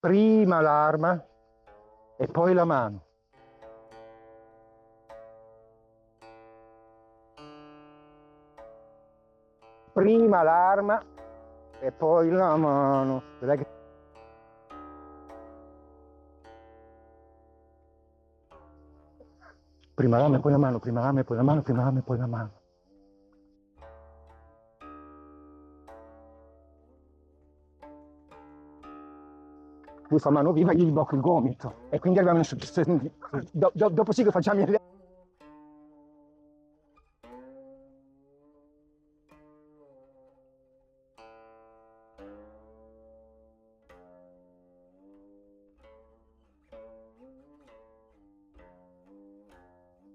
Prima l'arma e poi la mano. Prima l'arma e poi la mano. Vedrai che... Prima l'arma e poi la mano, prima l'arma e poi la mano, prima l'arma e poi la mano. Lui fa mano viva, io gli blocco il gomito. E quindi arriviamo dopo sì che facciamo il...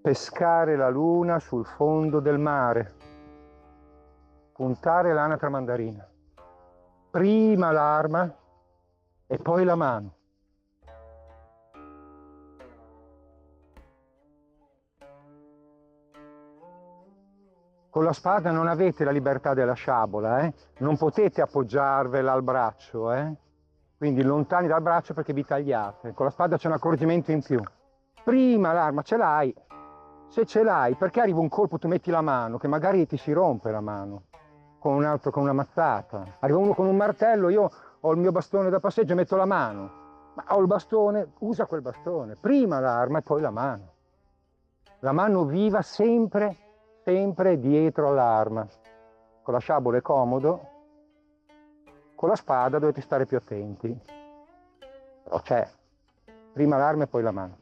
Pescare la luna sul fondo del mare. Puntare l'anatra mandarina. Prima l'arma e poi la mano. Con la spada non avete la libertà della sciabola, non potete appoggiarvela al braccio, quindi lontani dal braccio perché vi tagliate. Con la spada c'è un accorgimento in più. Prima l'arma ce l'hai, se ce l'hai, perché arriva un colpo tu metti la mano, che magari ti si rompe la mano, con un altro, con una mazzata. Arriva uno con un martello, io ho il mio bastone da passeggio e metto la mano. Ma ho il bastone, usa quel bastone. Prima l'arma e poi la mano. La mano viva sempre dietro all'arma. Con la sciabola è comodo, con la spada dovete stare più attenti. Però c'è, prima l'arma e poi la mano.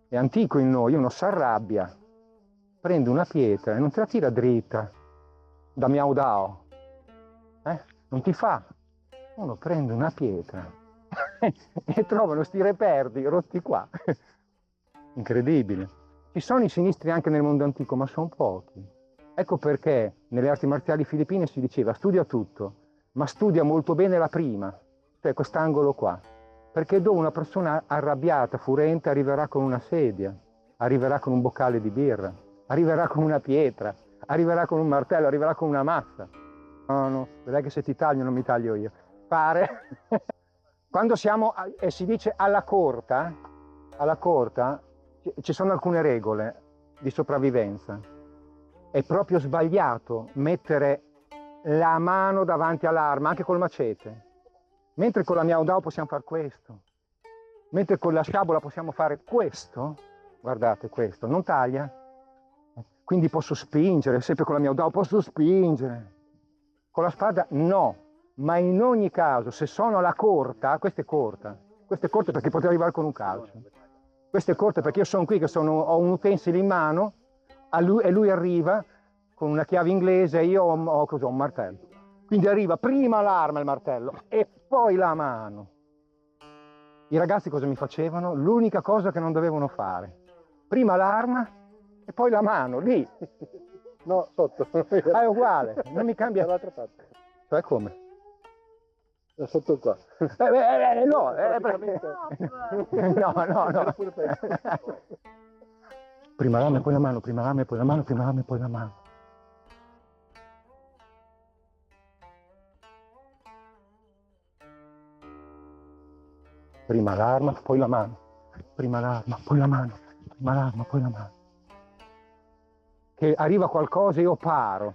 È antico in noi, uno si arrabbia, prende una pietra e non te la tira dritta, da miau dao, non ti fa. Uno prende una pietra e trovano sti reperti rotti qua. Incredibile. Ci sono i sinistri anche nel mondo antico, ma sono pochi. Ecco perché nelle arti marziali filippine si diceva studia tutto, ma studia molto bene la prima, cioè quest'angolo qua. Perché dove una persona arrabbiata, furente, arriverà con una sedia, arriverà con un boccale di birra, arriverà con una pietra, arriverà con un martello, arriverà con una mazza. No, vedrai che se ti taglio non mi taglio io. Pare. Quando siamo, e si dice alla corta, ci sono alcune regole di sopravvivenza. È proprio sbagliato mettere la mano davanti all'arma, anche col macete. Mentre con la miao dao possiamo fare questo. Mentre con la sciabola possiamo fare questo. Guardate questo, non taglia. Quindi posso spingere, sempre con la miao dao posso spingere. Con la spada no. Ma in ogni caso, se sono alla corta, questa è corta perché potrei arrivare con un calcio. Questa è corta perché io sono qui che ho un utensile in mano e lui arriva con una chiave inglese e io ho un martello. Quindi arriva prima l'arma e il martello e poi la mano. I ragazzi cosa mi facevano? L'unica cosa che non dovevano fare. Prima l'arma e poi la mano, lì. No, sotto. È uguale, non mi cambia. Dall'altra parte. Cioè come? Da sotto qua. No, no. Prima l'arma e poi la mano, prima l'arma e poi la mano, prima l'arma e poi la mano. Prima l'arma, poi la mano. Prima l'arma, poi la mano. Prima l'arma, poi la mano. Che arriva qualcosa e io paro.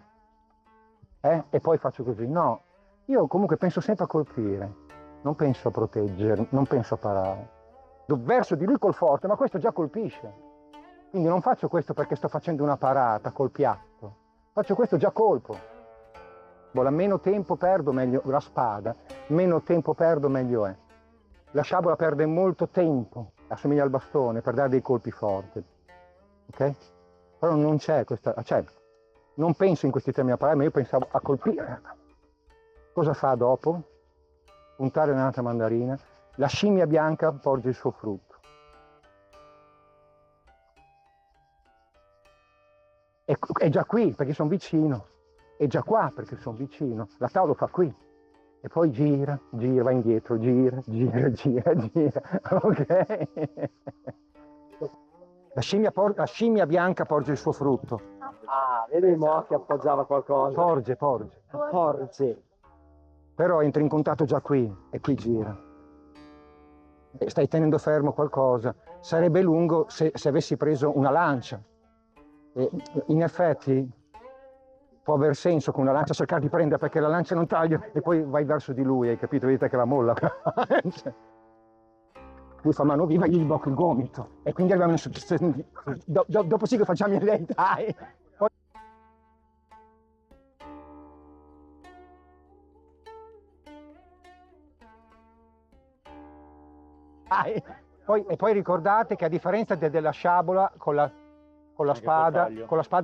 E poi faccio così. No, io comunque penso sempre a colpire. Non penso a proteggere, non penso a parare. Verso di lui col forte, ma questo già colpisce. Quindi non faccio questo perché sto facendo una parata col piatto. Faccio questo già colpo. Meno tempo perdo, meglio la spada. Meno tempo perdo, meglio è. La sciabola perde molto tempo, assomiglia al bastone, per dare dei colpi forti. Ok? Però non c'è questa... Cioè, non penso in questi termini a parare, ma io pensavo a colpire. Cosa fa dopo? Puntare un'altra mandarina. La scimmia bianca porge il suo frutto. È già qui, perché sono vicino. È già qua, perché sono vicino. La tavola fa qui. E poi gira, va indietro, gira. Ok? La scimmia bianca porge il suo frutto. Ah, vedi mo che appoggiava qualcosa. Porge. Porge. però entri in contatto già qui e qui gira. E stai tenendo fermo qualcosa. Sarebbe lungo se avessi preso una lancia. E in effetti può aver senso con una lancia cercare di prendere, perché la lancia non taglia e poi vai verso di lui, hai capito? Vedete che la molla. Lui fa mano viva, io gli blocco il gomito e quindi arriviamo in situazione. Dopo sì che facciamo il lei, dai. E poi ricordate che a differenza della sciabola con la spada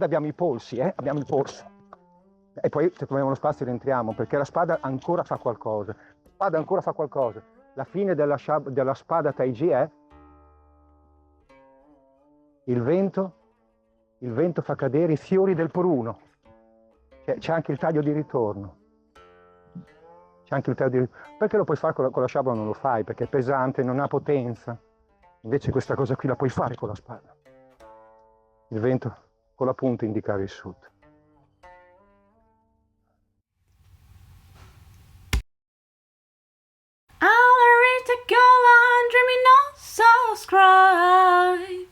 abbiamo i polsi, abbiamo il polso. E poi se troviamo lo spazio rientriamo, perché la spada ancora fa qualcosa. La spada ancora fa qualcosa. La fine della spada Taiji è il vento fa cadere i fiori del pruno. C'è anche il taglio di ritorno. Perché lo puoi fare con la sciabola, non lo fai, perché è pesante, non ha potenza. Invece questa cosa qui la puoi fare con la spada. Il vento con la punta indicare il sud. I'll read the girl and dreaming not subscribe.